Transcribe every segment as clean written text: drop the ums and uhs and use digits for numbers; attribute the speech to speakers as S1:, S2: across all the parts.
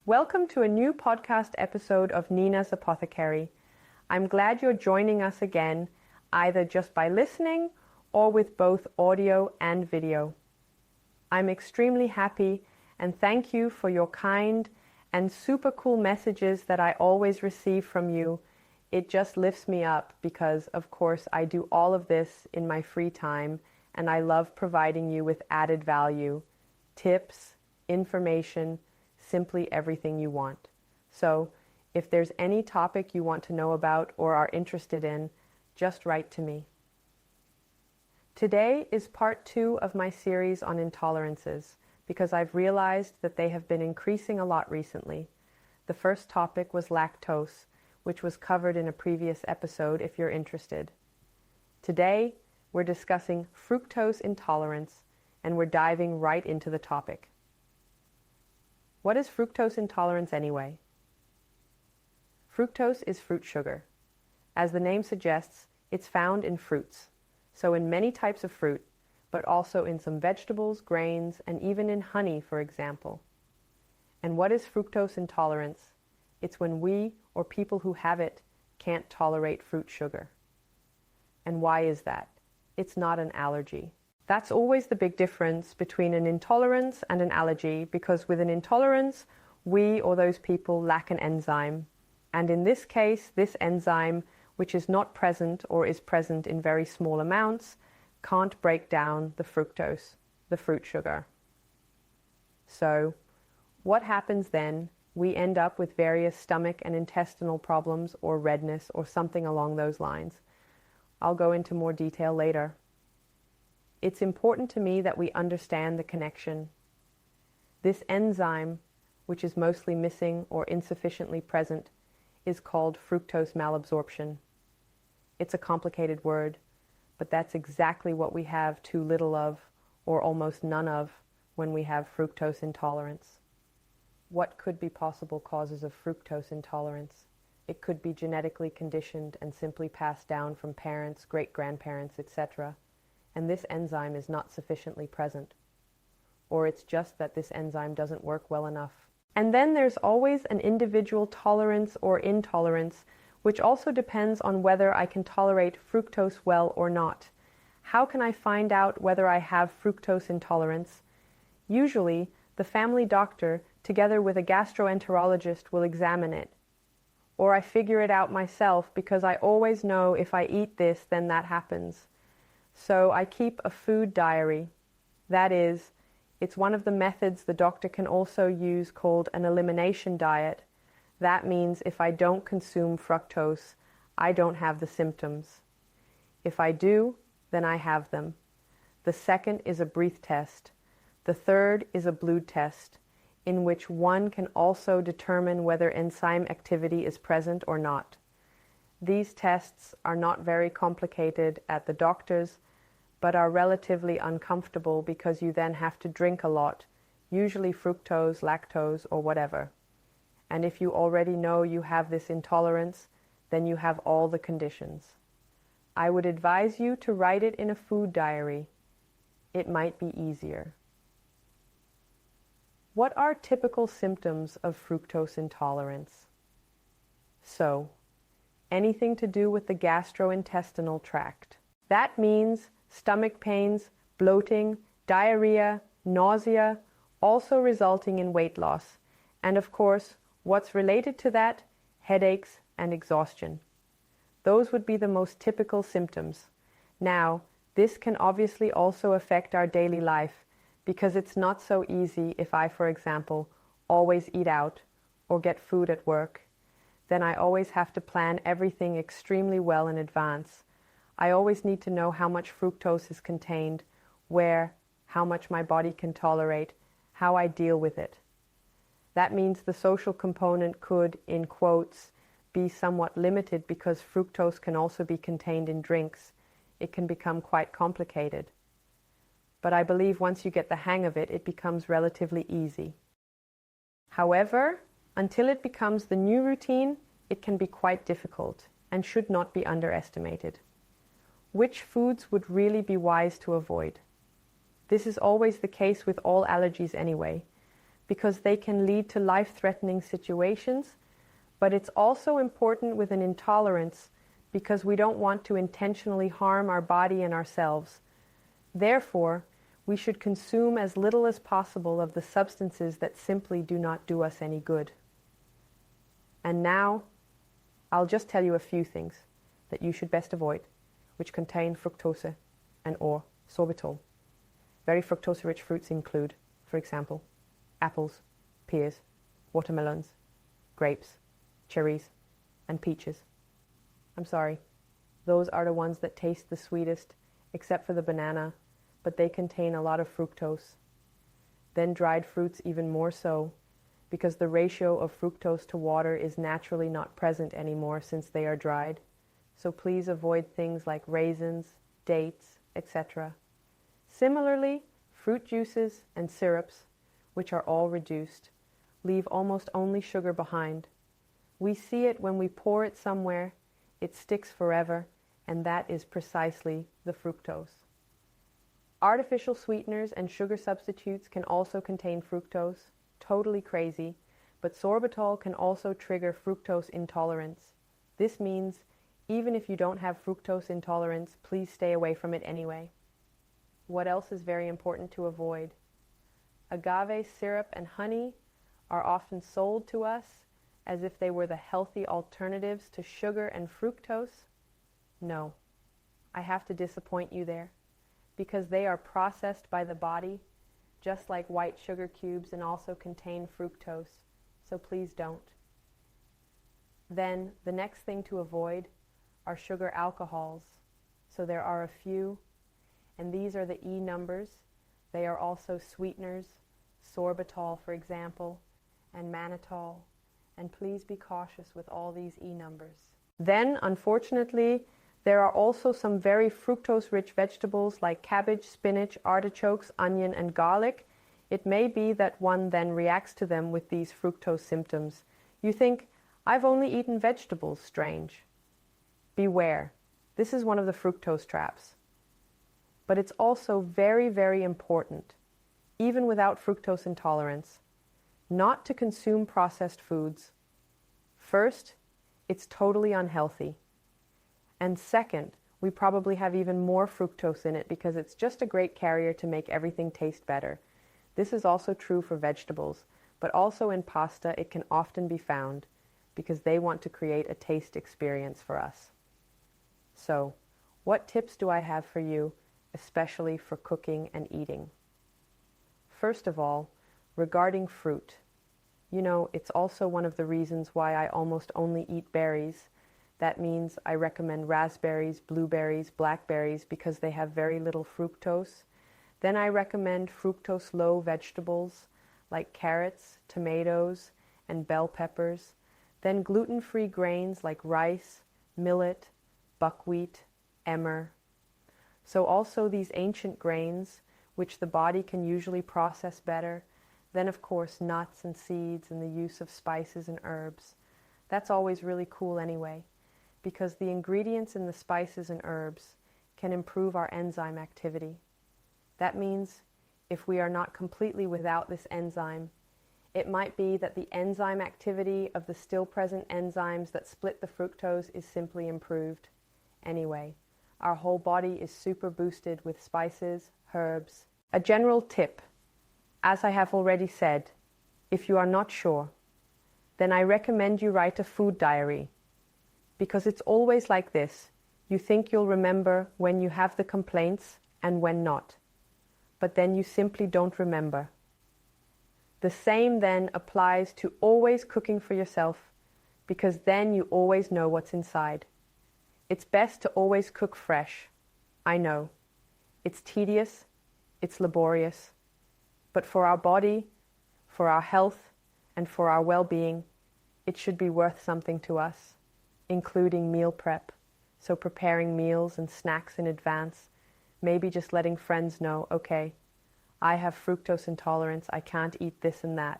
S1: Welcome to a new podcast episode of Nina's Apothecary. I'm glad you're joining us again, either just by listening or with both audio and video. I'm extremely happy and thank you for your kind and super cool messages that I always receive from you. It just lifts me up because, of course, I do all of this in my free time and I love providing you with added value, tips, information, simply everything you want. So, if there's any topic you want to know about or are interested in, just write to me. Today is part 2 of my series on intolerances because I've realized that they have been increasing a lot recently. The first topic was lactose, which was covered in a previous episode if you're interested. Today, we're discussing fructose intolerance and we're diving right into the topic. What is fructose intolerance anyway? Fructose is fruit sugar. As the name suggests, it's found in fruits, so in many types of fruit, but also in some vegetables, grains, and even in honey, for example. And what is fructose intolerance? It's when we, or people who have it, can't tolerate fruit sugar. And why is that? It's not an allergy. That's always the big difference between an intolerance and an allergy, because with an intolerance, we or those people lack an enzyme. And in this case, this enzyme, which is not present or is present in very small amounts, can't break down the fructose, the fruit sugar. So, what happens then? We end up with various stomach and intestinal problems or redness or something along those lines. I'll go into more detail later. It's important to me that we understand the connection. This enzyme, which is mostly missing or insufficiently present, is called fructose malabsorption. It's a complicated word, but that's exactly what we have too little of, or almost none of, when we have fructose intolerance. What could be possible causes of fructose intolerance? It could be genetically conditioned and simply passed down from parents, great-grandparents, etc., and this enzyme is not sufficiently present. Or it's just that this enzyme doesn't work well enough. And then there's always an individual tolerance or intolerance, which also depends on whether I can tolerate fructose well or not. How can I find out whether I have fructose intolerance? Usually, the family doctor, together with a gastroenterologist, will examine it. Or I figure it out myself because I always know if I eat this, then that happens. So I keep a food diary. That is, it's one of the methods the doctor can also use called an elimination diet. That means if I don't consume fructose, I don't have the symptoms. If I do, then I have them. The second is a breath test. The third is a blood test, in which one can also determine whether enzyme activity is present or not. These tests are not very complicated at the doctor's, but are relatively uncomfortable because you then have to drink a lot, usually fructose, lactose, or whatever. And if you already know you have this intolerance, then you have all the conditions. I would advise you to write it in a food diary. It might be easier. What are typical symptoms of fructose intolerance? So, anything to do with the gastrointestinal tract. That means stomach pains, bloating, diarrhea, nausea, also resulting in weight loss. And of course, what's related to that? Headaches and exhaustion. Those would be the most typical symptoms. Now, this can obviously also affect our daily life because it's not so easy if I, for example, always eat out or get food at work. Then I always have to plan everything extremely well in advance. I always need to know how much fructose is contained, where, how much my body can tolerate, how I deal with it. That means the social component could, in quotes, be somewhat limited because fructose can also be contained in drinks. It can become quite complicated. But I believe once you get the hang of it, it becomes relatively easy. However, until it becomes the new routine, it can be quite difficult and should not be underestimated. Which foods would really be wise to avoid? This is always the case with all allergies anyway. because they can lead to life-threatening situations, but it's also important with an intolerance because we don't want to intentionally harm our body and ourselves. Therefore, we should consume as little as possible of the substances that simply do not do us any good. And now, I'll just tell you a few things that you should best avoid, which contain fructose and or sorbitol. Very fructose-rich fruits include, for example, apples, pears, watermelons, grapes, cherries, and peaches. I'm sorry, those are the ones that taste the sweetest, except for the banana, but they contain a lot of fructose. Then dried fruits even more so, because the ratio of fructose to water is naturally not present anymore since they are dried. So please avoid things like raisins, dates, etc. Similarly, fruit juices and syrups, which are all reduced, leave almost only sugar behind. We see it when we pour it somewhere, it sticks forever, and that is precisely the fructose. Artificial sweeteners and sugar substitutes can also contain fructose. Totally crazy, but sorbitol can also trigger fructose intolerance. This means even if you don't have fructose intolerance, please stay away from it anyway. What else is very important to avoid? Agave syrup and honey are often sold to us as if they were the healthy alternatives to sugar and fructose. No, I have to disappoint you there, because they are processed by the body just like white sugar cubes and also contain fructose, so please don't. Then the next thing to avoid are sugar alcohols. So there are a few, and these are the E numbers. They are also sweeteners, sorbitol for example, and mannitol, and please be cautious with all these E numbers. Then, unfortunately, there are also some very fructose-rich vegetables like cabbage, spinach, artichokes, onion, and garlic. It may be that one then reacts to them with these fructose symptoms. You think, I've only eaten vegetables, strange. Beware, this is one of the fructose traps. But it's also very, very important, even without fructose intolerance, not to consume processed foods. First, it's totally unhealthy. And second, we probably have even more fructose in it because it's just a great carrier to make everything taste better. This is also true for vegetables, but also in pasta it can often be found because they want to create a taste experience for us. So, what tips do I have for you, especially for cooking and eating? First of all, regarding fruit. You know, it's also one of the reasons why I almost only eat berries. That means I recommend raspberries, blueberries, blackberries because they have very little fructose. Then I recommend fructose-low vegetables like carrots, tomatoes, and bell peppers. Then gluten-free grains like rice, millet, buckwheat, emmer. So also these ancient grains, which the body can usually process better. Then of course nuts and seeds and the use of spices and herbs. That's always really cool anyway, because the ingredients in the spices and herbs can improve our enzyme activity. That means if we are not completely without this enzyme, it might be that the enzyme activity of the still present enzymes that split the fructose is simply improved. Anyway, our whole body is super boosted with spices, herbs. A general tip, as I have already said, if you are not sure, then I recommend you write a food diary. Because it's always like this. You think you'll remember when you have the complaints and when not. But then you simply don't remember. The same then applies to always cooking for yourself, because then you always know what's inside. It's best to always cook fresh. I know. It's tedious, it's laborious. But for our body, for our health, and for our well-being, it should be worth something to us, including meal prep. So preparing meals and snacks in advance, maybe just letting friends know, okay, I have fructose intolerance, I can't eat this and that.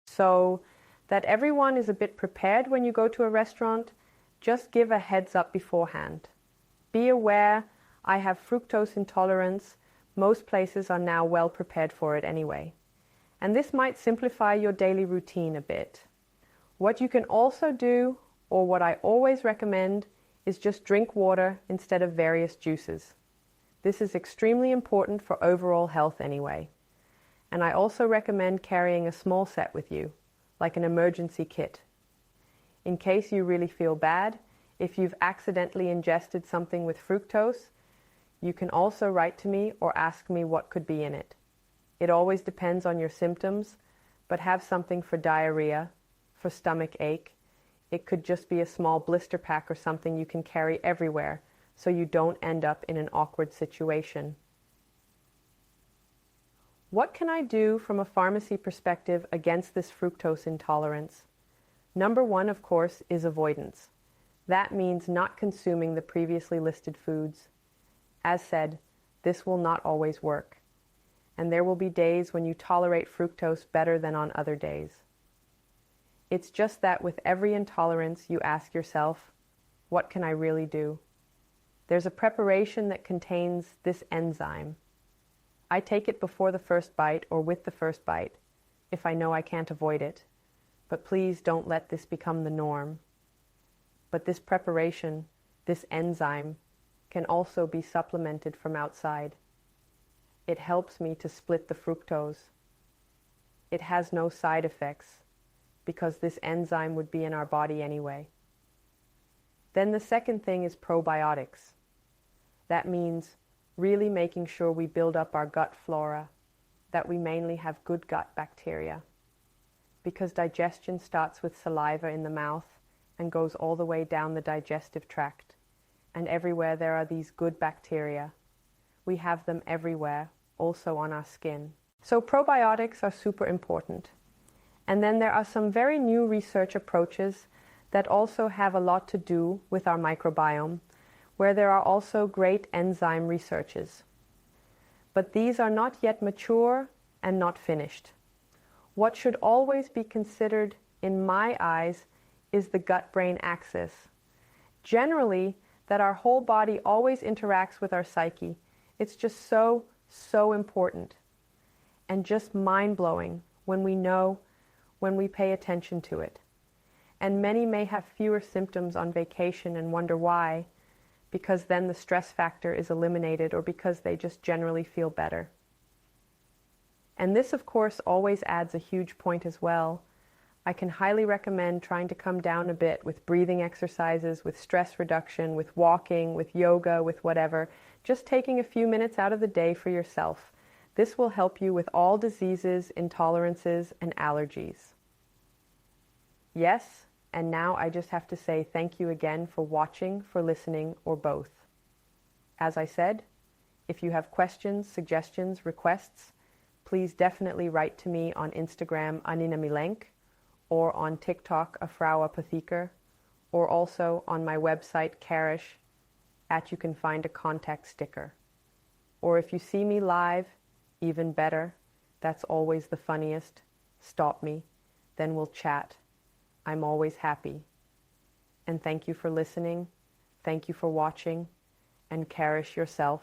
S1: So that everyone is a bit prepared when you go to a restaurant, just give a heads up beforehand. Be aware, I have fructose intolerance. Most places are now well prepared for it anyway. And this might simplify your daily routine a bit. What you can also do, or what I always recommend, is just drink water instead of various juices. This is extremely important for overall health anyway. And I also recommend carrying a small set with you, like an emergency kit. In case you really feel bad, if you've accidentally ingested something with fructose, you can also write to me or ask me what could be in it. It always depends on your symptoms, but have something for diarrhea, for stomach ache. It could just be a small blister pack or something you can carry everywhere so you don't end up in an awkward situation. What can I do from a pharmacy perspective against this fructose intolerance? Number one, of course, is avoidance. That means not consuming the previously listed foods. As said, this will not always work, and there will be days when you tolerate fructose better than on other days. It's just that with every intolerance, you ask yourself, what can I really do? There's a preparation that contains this enzyme. I take it before the first bite or with the first bite, if I know I can't avoid it. But please don't let this become the norm. But this preparation, this enzyme, can also be supplemented from outside. It helps me to split the fructose. It has no side effects, because this enzyme would be in our body anyway. Then the second thing is probiotics. That means really making sure we build up our gut flora, that we mainly have good gut bacteria. Because digestion starts with saliva in the mouth and goes all the way down the digestive tract. And everywhere there are these good bacteria. We have them everywhere, also on our skin. So probiotics are super important. And then there are some very new research approaches that also have a lot to do with our microbiome, where there are also great enzyme researches. But these are not yet mature and not finished. What should always be considered, in my eyes, is the gut-brain axis. Generally, that our whole body always interacts with our psyche. It's just so important. And just mind-blowing when we know, when we pay attention to it. And many may have fewer symptoms on vacation and wonder why, because then the stress factor is eliminated or because they just generally feel better. And this, of course, always adds a huge point as well. I can highly recommend trying to come down a bit with breathing exercises, with stress reduction, with walking, with yoga, with whatever. Just taking a few minutes out of the day for yourself. This will help you with all diseases, intolerances, and allergies. Yes, and now I just have to say thank you again for watching, for listening, or both. As I said, if you have questions, suggestions, requests, please definitely write to me on Instagram, Anina Milenk, or on TikTok, A Frau Apotheker, or also on my website, Karish, you can find a contact sticker. Or if you see me live, even better, that's always the funniest. Stop me, then we'll chat. I'm always happy. And thank you for listening, thank you for watching, and cherish yourself